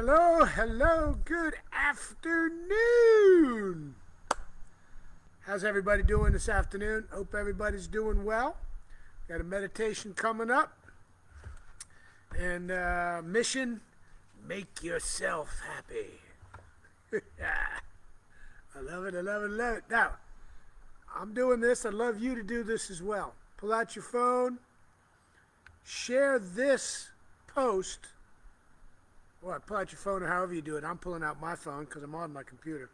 Hello, hello, good afternoon. How's everybody doing this afternoon? Hope everybody's doing well. Got a meditation coming up. And mission, make yourself happy. I love it, I love it, I love it. Now, I'm doing this. I'd love you to do this as well. Pull out your phone. Share this post. Well, pull out your phone or however you do it. I'm pulling out my phone because I'm on my computer.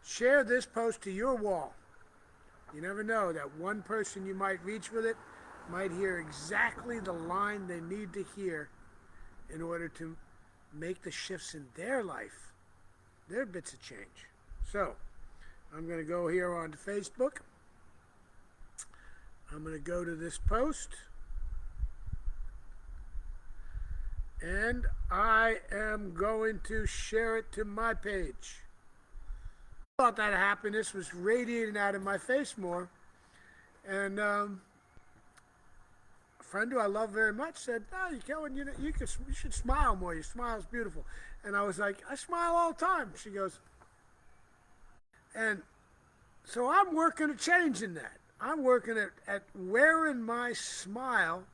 Share this post to your wall. You never know, that one person you might reach with it might hear exactly the line they need to hear in order to make the shifts in their life, their bits of change. So, I'm going to go here onto Facebook. I'm going to go to this post. And I am going to share it to my page. I thought that happiness was radiating out of my face more. And a friend who I love very much said, "No, you should smile more. Your smile is beautiful." And I was like, "I smile all the time." She goes, and so I'm working at changing that. I'm working at wearing my smile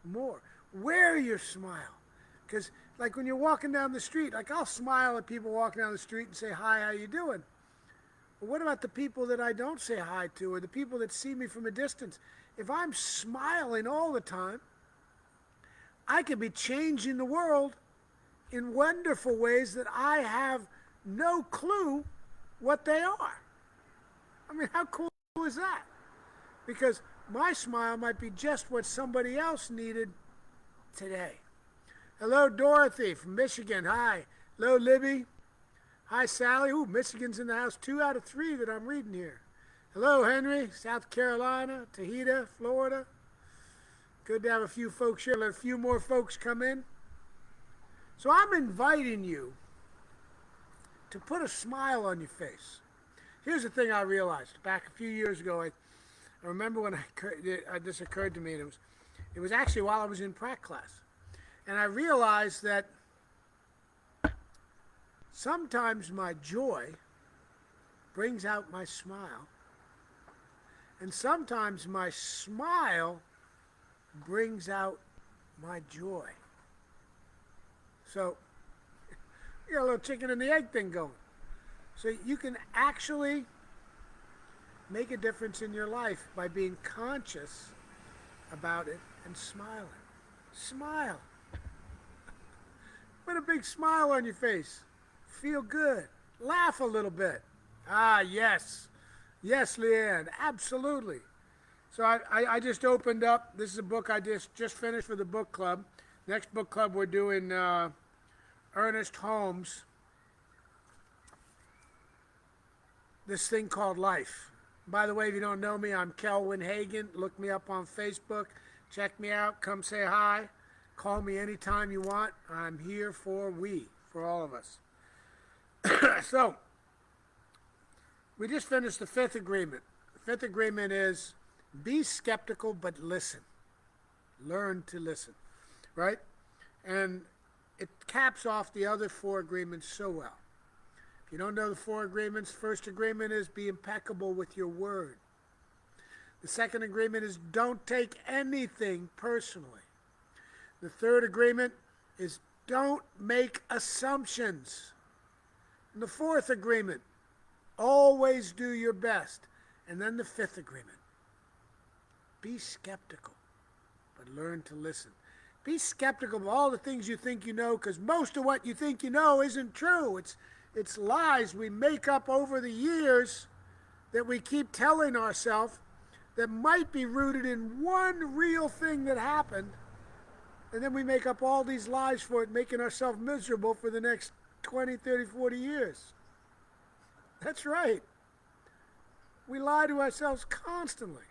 more. Wear your smile. Because, like, when you're walking down the street, like, I'll smile at people walking down the street and say, "Hi, how you doing?" But what about the people that I don't say hi to, or the people that see me from a distance? If I'm smiling all the time, I could be changing the world in wonderful ways that I have no clue what they are. I mean, how cool is that? Because my smile might be just what somebody else needed today. Hello, Dorothy from Michigan. Hi. Hello, Libby. Hi, Sally. Ooh, Michigan's in the house. 2 out of 3 that I'm reading here. Hello, Henry. South Carolina, Tahiti, Florida. Good to have a few folks here. Let a few more folks come in. So I'm inviting you to put a smile on your face. Here's the thing I realized back a few years ago. I remember when this occurred to me. And it was actually while I was in prac class. And I realized that sometimes my joy brings out my smile. And sometimes my smile brings out my joy. So, you got a little chicken and the egg thing going. So you can actually make a difference in your life by being conscious about it and smiling. Smile. Put a big smile on your face. Feel good. Laugh a little bit. Ah, yes. Yes, Leanne. Absolutely. So I just opened up. This is a book I just finished for the book club. Next book club we're doing Ernest Holmes. This thing called Life. By the way, if you don't know me, I'm Kelwin Hagan. Look me up on Facebook. Check me out. Come say hi. Call me anytime you want. I'm here for all of us. So, we just finished the 5th agreement. The 5th agreement is be skeptical but listen. Learn to listen, right? And it caps off the other 4 agreements so well. If you don't know the 4 agreements, first agreement is be impeccable with your word. The second agreement is don't take anything personally. The third agreement is don't make assumptions. And the 4th agreement, always do your best. And then the 5th agreement, be skeptical, but learn to listen. Be skeptical of all the things you think you know, because most of what you think you know isn't true. It's lies we make up over the years that we keep telling ourselves that might be rooted in one real thing that happened. And then we make up all these lies for it, making ourselves miserable for the next 20, 30, 40 years. That's right. We lie to ourselves constantly.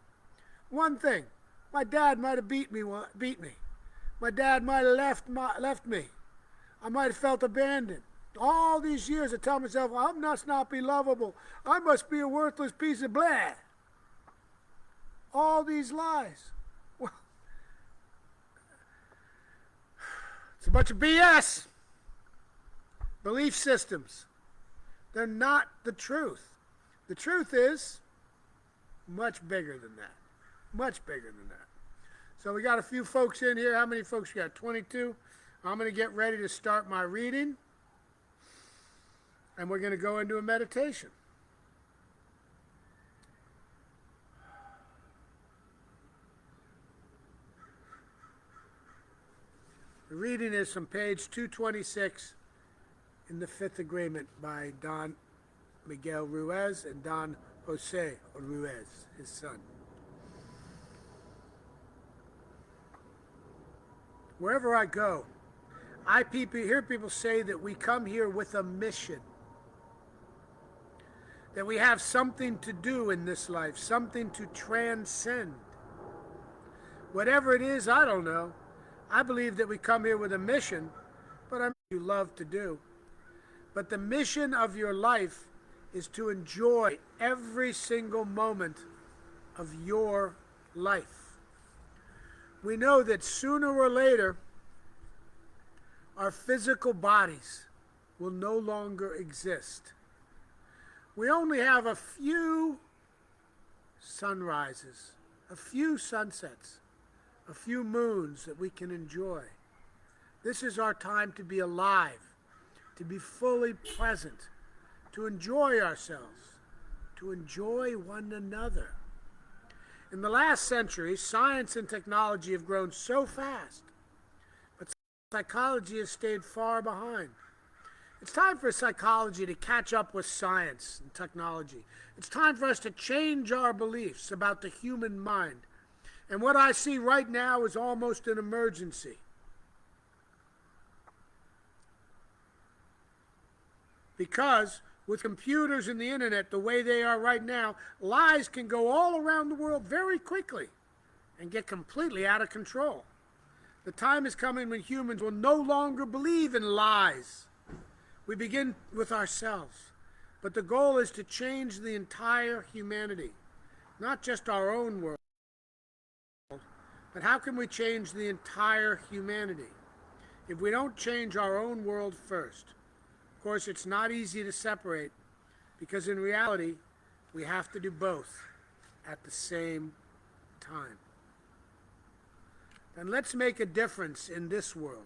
One thing, my dad might have beat me. My dad might have left me. I might have felt abandoned. All these years I tell myself, I must not be lovable. I must be a worthless piece of blah. All these lies. Well, it's a bunch of BS. Belief systems. They're not the truth. The truth is much bigger than that. Much bigger than that. So we got a few folks in here. How many folks we got? 22. I'm going to get ready to start my reading. And we're going to go into a meditation. The reading is from page 226 in The Fifth Agreement by Don Miguel Ruiz and Don Jose Ruiz, his son. Wherever I go, I hear people say that we come here with a mission, that we have something to do in this life, something to transcend. Whatever it is, I don't know. I believe that we come here with a mission, but I'm you love to do. But the mission of your life is to enjoy every single moment of your life. We know that sooner or later, our physical bodies will no longer exist. We only have a few sunrises, a few sunsets, a few moons that we can enjoy. This is our time to be alive, to be fully present, to enjoy ourselves, to enjoy one another. In the last century, science and technology have grown so fast, but psychology has stayed far behind. It's time for psychology to catch up with science and technology. It's time for us to change our beliefs about the human mind. And what I see right now is almost an emergency. Because with computers and the internet the way they are right now, lies can go all around the world very quickly and get completely out of control. The time is coming when humans will no longer believe in lies. We begin with ourselves. But the goal is to change the entire humanity, not just our own world. But how can we change the entire humanity? If we don't change our own world first. Of course, it's not easy to separate, because in reality, we have to do both at the same time. Then let's make a difference in this world.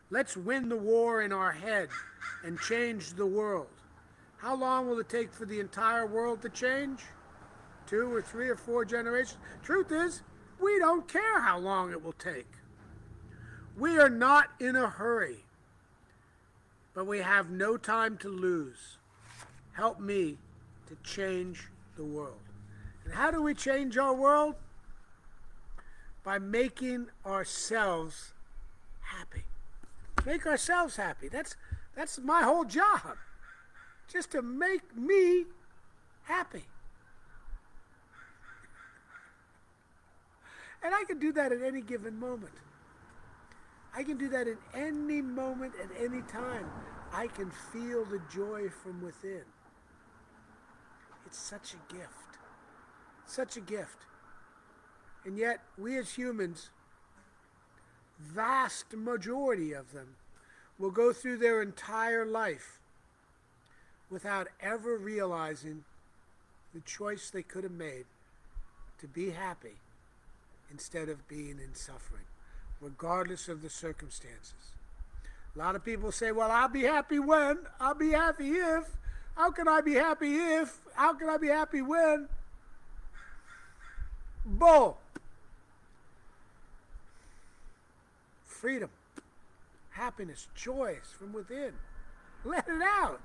Let's win the war in our head and change the world. How long will it take for the entire world to change? 2 or 3 or 4 generations? Truth is, we don't care how long it will take. We are not in a hurry, but we have no time to lose. Help me to change the world. And how do we change our world? By making ourselves happy. Make ourselves happy. That's my whole job. Just to make me happy. And I can do that at any given moment. I can do that in any moment, at any time. I can feel the joy from within. It's such a gift. Such a gift. And yet, we as humans, vast majority of them, will go through their entire life without ever realizing the choice they could have made to be happy instead of being in suffering, regardless of the circumstances. A lot of people say, well, I'll be happy when, I'll be happy if, how can I be happy if, how can I be happy when? Bull. Freedom, happiness, joy from within. Let it out.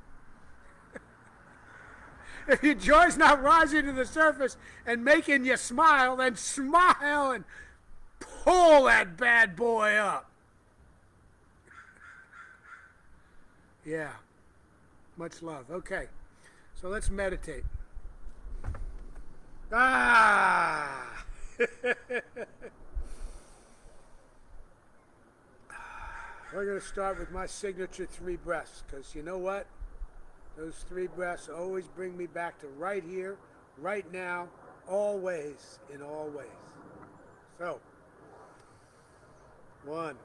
If your joy's not rising to the surface and making you smile, then smile and pull that bad boy up. Yeah. Much love. Okay. So let's meditate. Ah! We're going to start with my signature 3 breaths, because you know what? Those 3 breaths always bring me back to right here, right now, always, in all ways. So, 1,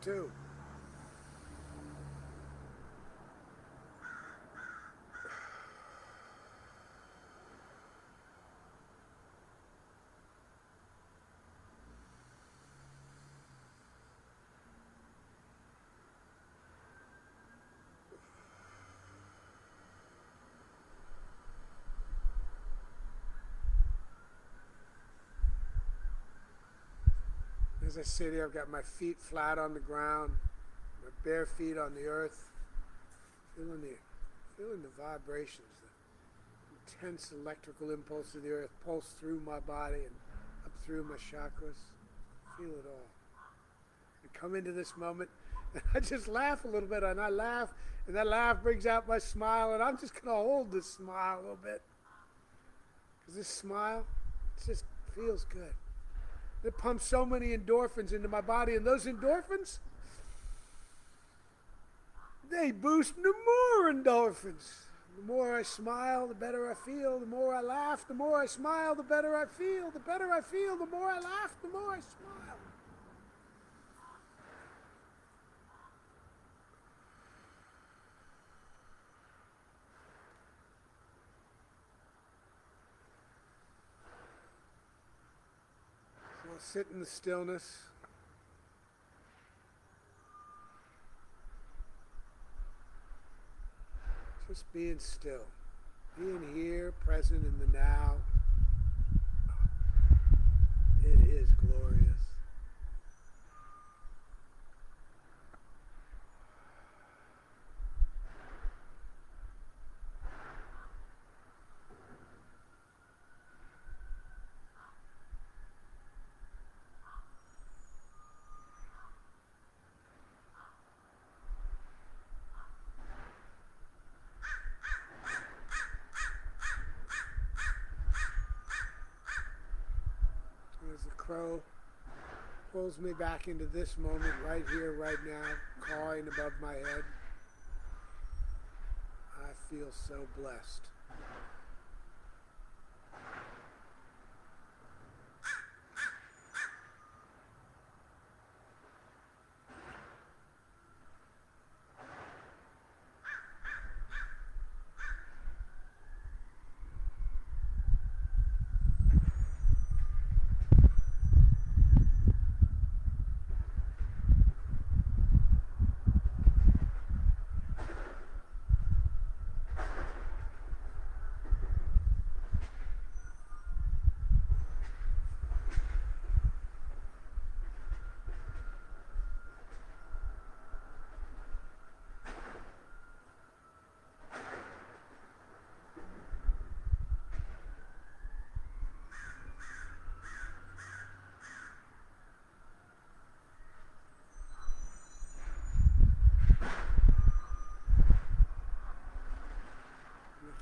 too. As I sit here, I've got my feet flat on the ground, my bare feet on the earth, feeling the vibrations, the intense electrical impulse of the earth pulse through my body and up through my chakras. Feel it all. I come into this moment, and I just laugh a little bit, and I laugh, and that laugh brings out my smile, and I'm just going to hold this smile a little bit. Because this smile, it just feels good. It pumps so many endorphins into my body, and those endorphins, they boost the more endorphins. The more I smile, the better I feel. The more I laugh, the more I smile, the better I feel. The better I feel, the more I laugh, the more I smile. So I'll sit in the stillness. Just being still, being here, present in the now. It is glorious. As the crow pulls me back into this moment, right here, right now, cawing above my head, I feel so blessed.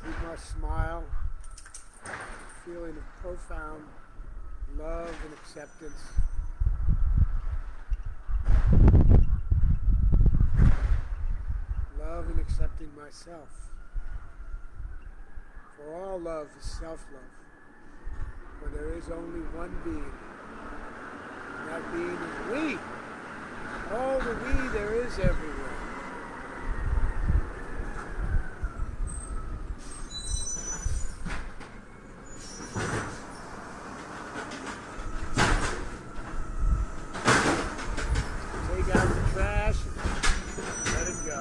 Keep my smile, feeling of profound love and acceptance. Love and accepting myself. For all love is self-love. For there is only one being. And that being is we. All the we there is everywhere. Take out the trash and let it go.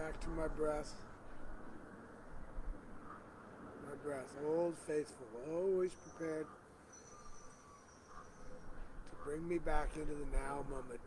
back to my breath. My breath, old faithful, always prepared to bring me back into the now moment.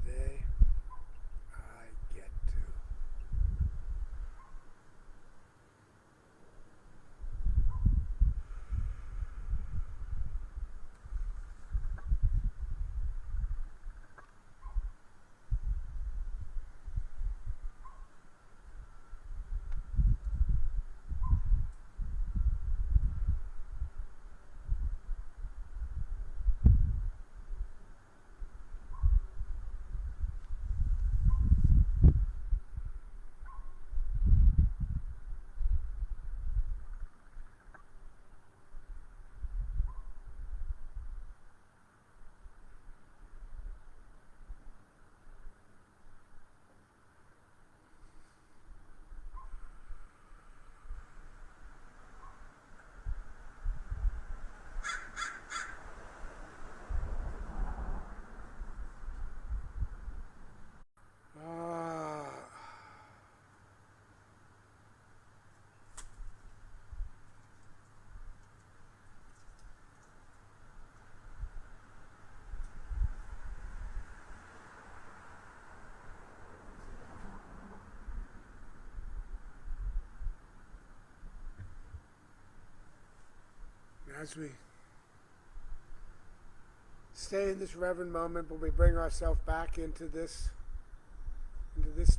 Today, I get to. As we stay in this reverent moment, but we bring ourselves back into this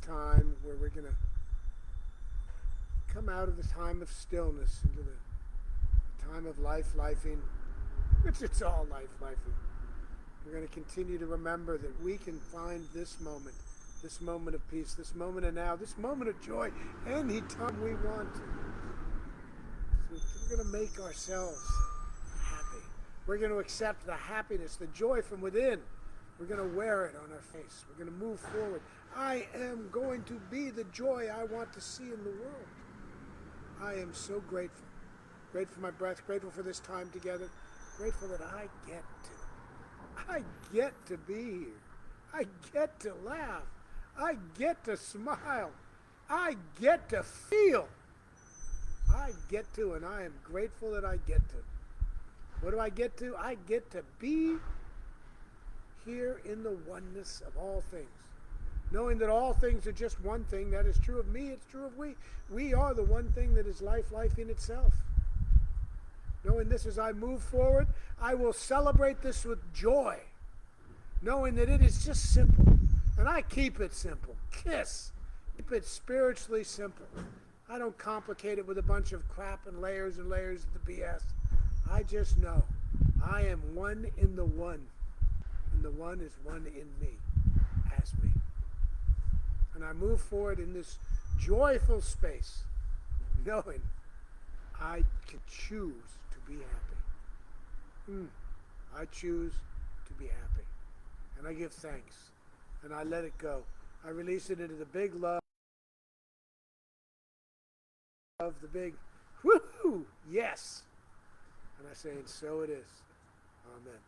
time where we're going to come out of the time of stillness into the time of lifing, which it's all lifing. We're going to continue to remember that we can find this moment of peace, this moment of now, this moment of joy, anytime we want to. So we're going to make ourselves happy. We're going to accept the happiness, the joy from within. We're going to wear it on our face. We're going to move forward. I am going to be the joy I want to see in the world. I am so grateful. Grateful for my breath, grateful for this time together, grateful that I get to be here. I get to laugh. I get to smile. I get to feel. I get to, and I am grateful that I get to. What do I get to? I get to be here in the oneness of all things. Knowing that all things are just one thing, that is true of me, it's true of we. We are the one thing that is life, life in itself. Knowing this as I move forward, I will celebrate this with joy. Knowing that it is just simple. And I keep it simple. KISS. Keep it spiritually simple. I don't complicate it with a bunch of crap and layers of the BS. I just know I am one in the one. And the one is one in me, as me. And I move forward in this joyful space, knowing I can choose to be happy. I choose to be happy. And I give thanks. And I let it go. I release it into the big love, the big woohoo, yes. And I say, and so it is. Amen.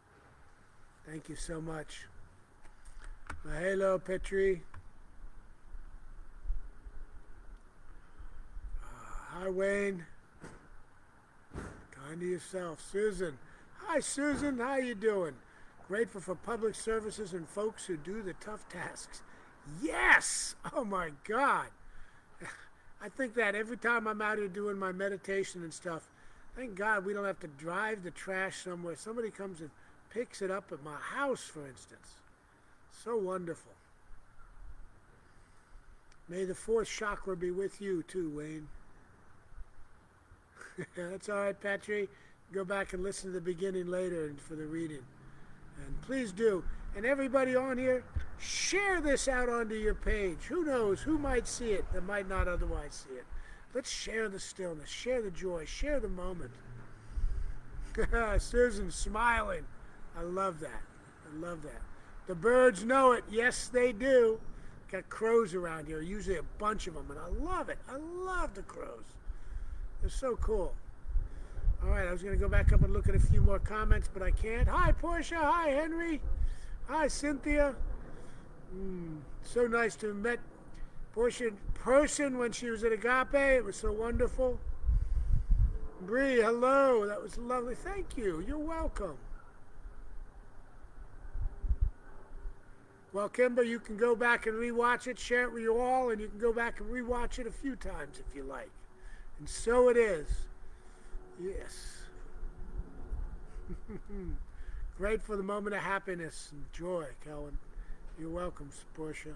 Thank you so much. Hello, Petri. Hi, Wayne. Kind to yourself. Susan. Hi, Susan. How you doing? Grateful for public services and folks who do the tough tasks. Yes! Oh, my God. I think that every time I'm out here doing my meditation and stuff, thank God we don't have to drive the trash somewhere. Somebody comes and picks it up at my house, for instance. So wonderful. May the fourth chakra be with you too, Wayne. That's all right, Patrick. Go back and listen to the beginning later for the reading. And please do. And everybody on here, share this out onto your page. Who knows? Who might see it that might not otherwise see it? Let's share the stillness, share the joy, share the moment. Susan smiling. I love that. I love that. The birds know it. Yes, they do. Got crows around here, usually a bunch of them, and I love it. I love the crows. They're so cool. All right, I was going to go back up and look at a few more comments, but I can't. Hi, Portia. Hi, Henry. Hi, Cynthia. So nice to have met Portia in person when she was at Agape. It was so wonderful. Bree, hello. That was lovely. Thank you. You're welcome. Well, Kimber, you can go back and rewatch it, share it with you all, and you can go back and rewatch it a few times if you like. And so it is. Yes. Great for the moment of happiness and joy, Kelvin. You're welcome, Portia.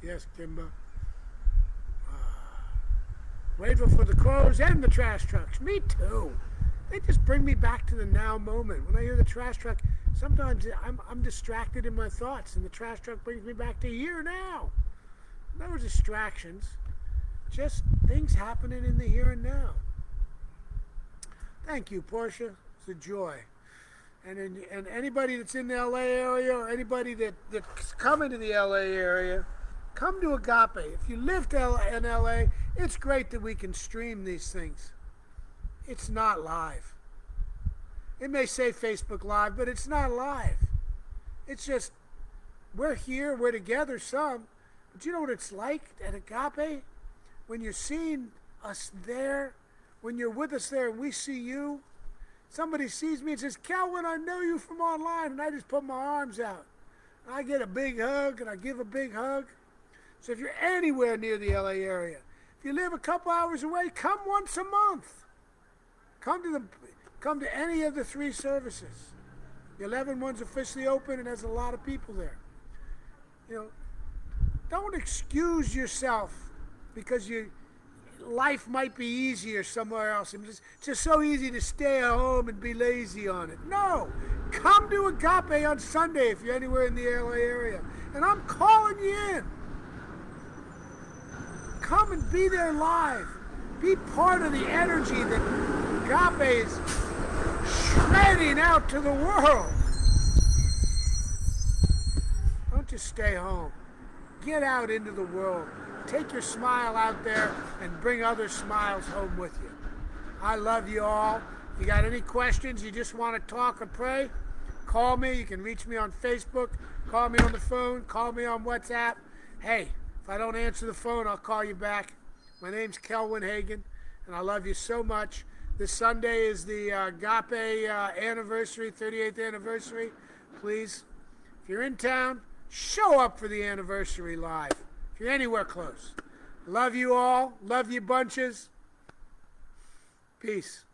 Yes, Kimber. Grateful for the crows and the trash trucks. Me too. They just bring me back to the now moment. When I hear the trash truck, sometimes I'm distracted in my thoughts, and the trash truck brings me back to here now. No distractions, just things happening in the here and now. Thank you, Portia. It's a joy. And anybody that's in the LA area, or anybody that's coming to the LA area, come to Agape. If you live in LA, it's great that we can stream these things. It's not live. It may say Facebook Live, but it's not live. It's just, we're here, we're together some. But you know what it's like at Agape? When you're seeing us there, when you're with us there and we see you, somebody sees me and says, Calvin, I know you from online, and I just put my arms out. And I get a big hug, and I give a big hug. So if you're anywhere near the LA area, if you live a couple hours away, come once a month. Come to any of the 3 services. The 11 one's officially open, and there's a lot of people there. You know, don't excuse yourself because life might be easier somewhere else. It's just so easy to stay at home and be lazy on it. No, come to Agape on Sunday if you're anywhere in the LA area, and I'm calling you in. come and be there live. Be part of the energy that Agape is shredding out to the world. Don't just stay home. Get out into the world. Take your smile out there and bring other smiles home with you. I love you all. If you got any questions, you just want to talk or pray, call me. You can reach me on Facebook, call me on the phone, call me on WhatsApp. Hey, if I don't answer the phone, I'll call you back. My name's Kelwin Hagan, and I love you so much. This Sunday is the Agape anniversary, 38th anniversary. Please, if you're in town, show up for the anniversary live. If you're anywhere close. Love you all. Love you bunches. Peace.